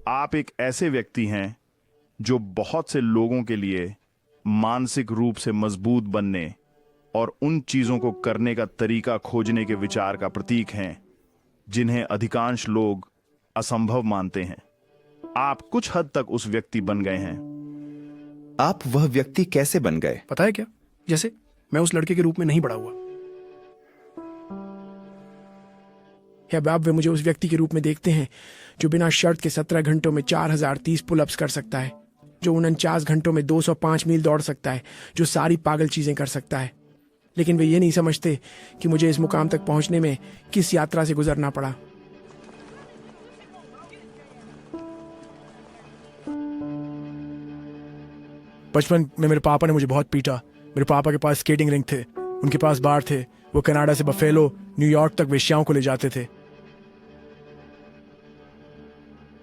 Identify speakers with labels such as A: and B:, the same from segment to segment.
A: आप एक ऐसे व्यक्ति हैं जो बहुत से लोगों के लिए मानसिक रूप से मजबूत बनने और उन चीजों को करने का तरीका खोजने के विचार का प्रतीक हैं जिन्हें अधिकांश लोग असंभव मानते हैं। आप कुछ हद तक उस व्यक्ति बन गए हैं।
B: आप वह व्यक्ति कैसे बन गए?
C: पता है क्या, जैसे मैं उस लड़के के रूप में नहीं बड़ा हुआ, या बाप वे मुझे उस व्यक्ति के रूप में देखते हैं जो बिना शर्त के 17 घंटों में 4030 पुलअप्स कर सकता है, जो 49 घंटों में 205 मील दौड़ सकता है, जो सारी पागल चीजें कर सकता है। लेकिन वे ये नहीं समझते कि मुझे इस मुकाम तक पहुंचने में किस यात्रा से गुजरना पड़ा। बचपन में मेरे पापा ने मुझे बहुत पीटा। मेरे पापा के पास स्केटिंग रिंग थे, उनके पास बार थे, वो कनाडा से बफेलो न्यूयॉर्क तक वेश्याओं को ले जाते थे।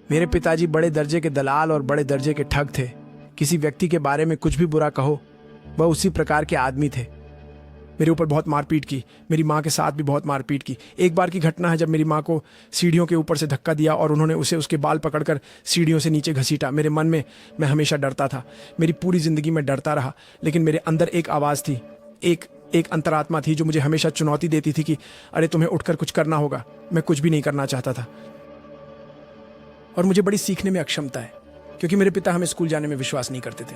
C: मेरे पिताजी बड़े दर्जे के दलाल और बड़े दर्जे के ठग थे। किसी व्यक्ति के बारे में कुछ भी बुरा कहो, वह उसी प्रकार के आदमी थे। मेरे ऊपर बहुत मारपीट की, मेरी माँ के साथ भी बहुत मारपीट की। एक बार की घटना है जब मेरी माँ को सीढ़ियों के ऊपर से धक्का दिया और उन्होंने उसे उसके बाल पकड़कर सीढ़ियों से नीचे घसीटा। मेरे मन में मैं हमेशा डरता था, मेरी पूरी जिंदगी में डरता रहा। लेकिन मेरे अंदर एक आवाज़ थी, एक अंतरात्मा थी जो मुझे हमेशा चुनौती देती थी कि अरे तुम्हें उठकर कुछ करना होगा। मैं कुछ भी नहीं करना चाहता था और मुझे बड़ी सीखने में अक्षमता है क्योंकि मेरे पिता हमें स्कूल जाने में विश्वास नहीं करते थे।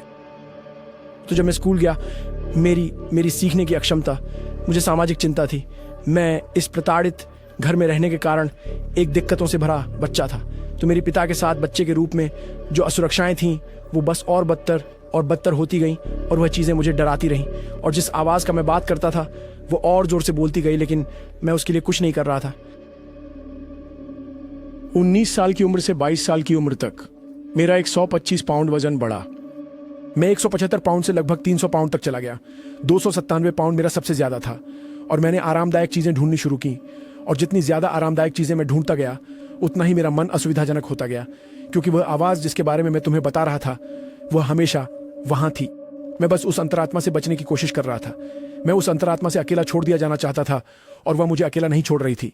C: तो जब मैं स्कूल गया, मेरी सीखने की अक्षमता, मुझे सामाजिक चिंता थी। मैं इस प्रताड़ित घर में रहने के कारण एक दिक्कतों से भरा बच्चा था। तो मेरे पिता के साथ बच्चे के रूप में जो असुरक्षाएं थीं वो बस और बदतर होती गईं और वह चीज़ें मुझे डराती रहीं। और जिस आवाज़ का मैं बात करता था वो और ज़ोर से बोलती गई, लेकिन मैं उसके लिए कुछ नहीं कर रहा था। 19 साल की उम्र से 22 साल की उम्र तक मेरा 125 पाउंड वजन बढ़ा। मैं 175 पाउंड से लगभग 300 पाउंड तक चला गया। 297 पाउंड मेरा सबसे ज़्यादा था और मैंने आरामदायक चीज़ें ढूंढनी शुरू की। और जितनी ज़्यादा आरामदायक चीज़ें मैं ढूंढता गया उतना ही मेरा मन असुविधाजनक होता गया, क्योंकि वह आवाज़ जिसके बारे में मैं तुम्हें बता रहा था वह हमेशा वहाँ थी। मैं बस उस अंतरात्मा से बचने की कोशिश कर रहा था। मैं उस अंतरात्मा से अकेला छोड़ दिया जाना चाहता था और वह मुझे अकेला नहीं छोड़ रही थी।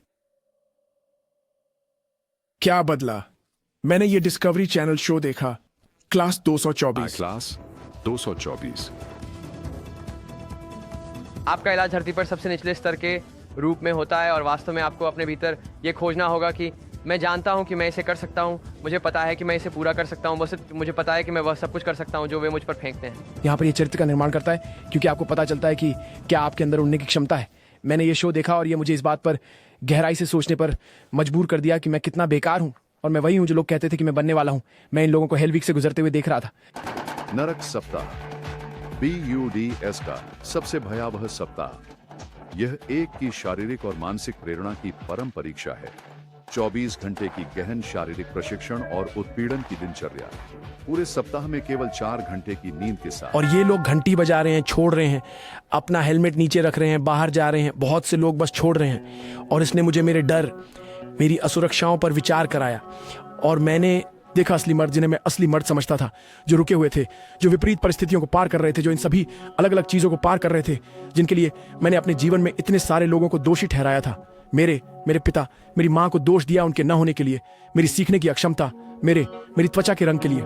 C: क्या बदला? मैंने ये डिस्कवरी चैनल शो देखा, क्लास 224।
D: क्लास 224।
E: आपका इलाज धरती पर सबसे निचले स्तर के रूप में होता है और वास्तव में आपको अपने भीतर ये खोजना होगा कि मैं जानता हूँ कि मैं इसे कर सकता हूँ, मुझे पता है कि मैं इसे पूरा कर सकता हूँ, बस मुझे पता है कि मैं वह सब कुछ कर सकता हूँ जो वे मुझ पर फेंकते हैं।
C: यहाँ पर ये चरित्र का निर्माण करता है क्योंकि आपको पता चलता है कि क्या आपके अंदर उड़ने की क्षमता है। मैंने ये शो देखा और ये मुझे इस बात पर गहराई से सोचने पर मजबूर कर दिया कि मैं कितना बेकार हूँ और मैं वही हूँ जो लोग कहते थे कि मैं बनने वाला हूँ। मैं इन लोगों को हेल वीक से गुजरते हुए देख रहा था।
D: नरक सप्ताह, BUDS का सबसे भयावह सप्ताह। यह एक की शारीरिक और मानसिक प्रेरणा की परम परीक्षा है। 24 घंटे की गहन शारीरिक प्रशिक्षण और उत्पीड़न की दिनचर्या, पूरे सप्ताह में केवल 4 घंटे की नींद के साथ।
C: और ये लोग घंटी बजा रहे हैं, छोड़ रहे हैं, अपना हेलमेट नीचे रख रहे हैं, बाहर जा रहे हैं। बहुत से लोग बस छोड़ रहे हैं और इसने मुझे मेरे डर, मेरी असुरक्षाओं पर विचार कराया। और मैंने देखा असली मर्द, जिन्हें मैं असली मर्द समझता था, जो रुके हुए थे, जो विपरीत परिस्थितियों को पार कर रहे थे, जो इन सभी अलग अलग चीजों को पार कर रहे थे, जिनके लिए मैंने अपने जीवन में इतने सारे लोगों को दोषी ठहराया था। मेरे पिता, मेरी माँ को दोष दिया उनके न होने के लिए, मेरी सीखने की अक्षमता, मेरी त्वचा के रंग के लिए।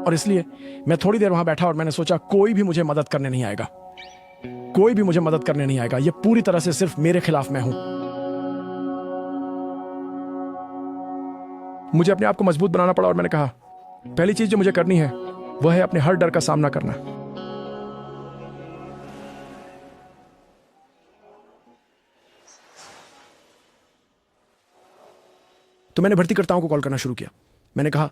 C: और इसलिए मैं थोड़ी देर वहां बैठा और मैंने सोचा कोई भी मुझे मदद करने नहीं आएगा, कोई भी मुझे मदद करने नहीं आएगा। यह पूरी तरह से सिर्फ मेरे खिलाफ मैं हूं। मुझे अपने आप को मजबूत बनाना पड़ा और मैंने कहा पहली चीज जो मुझे करनी है वह है अपने हर डर का सामना करना। तो मैंने भर्तीकर्ताओं को कॉल करना शुरू किया। मैंने कहा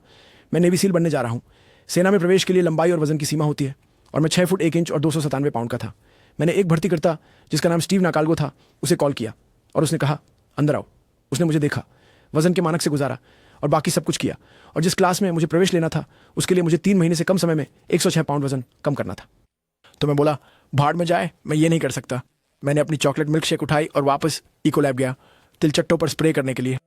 C: मैं नेवी सील बनने जा रहा हूं। सेना में प्रवेश के लिए लंबाई और वजन की सीमा होती है और मैं 6 फुट 1 इंच और 297 पाउंड का था। मैंने एक भर्तीकर्ता जिसका नाम स्टीव नाकाल्गो था उसे कॉल किया और उसने कहा अंदर आओ। उसने मुझे देखा, वजन के मानक से गुजारा और बाकी सब कुछ किया। और जिस क्लास में मुझे प्रवेश लेना था उसके लिए मुझे 3 महीने से कम समय में 106 पाउंड वजन कम करना था। तो मैं बोला भाड़ में जाए, मैं ये नहीं कर सकता। मैंने अपनी चॉकलेट मिल्क शेक उठाई और वापस इको लैब गया तिलचट्टों पर स्प्रे करने के लिए।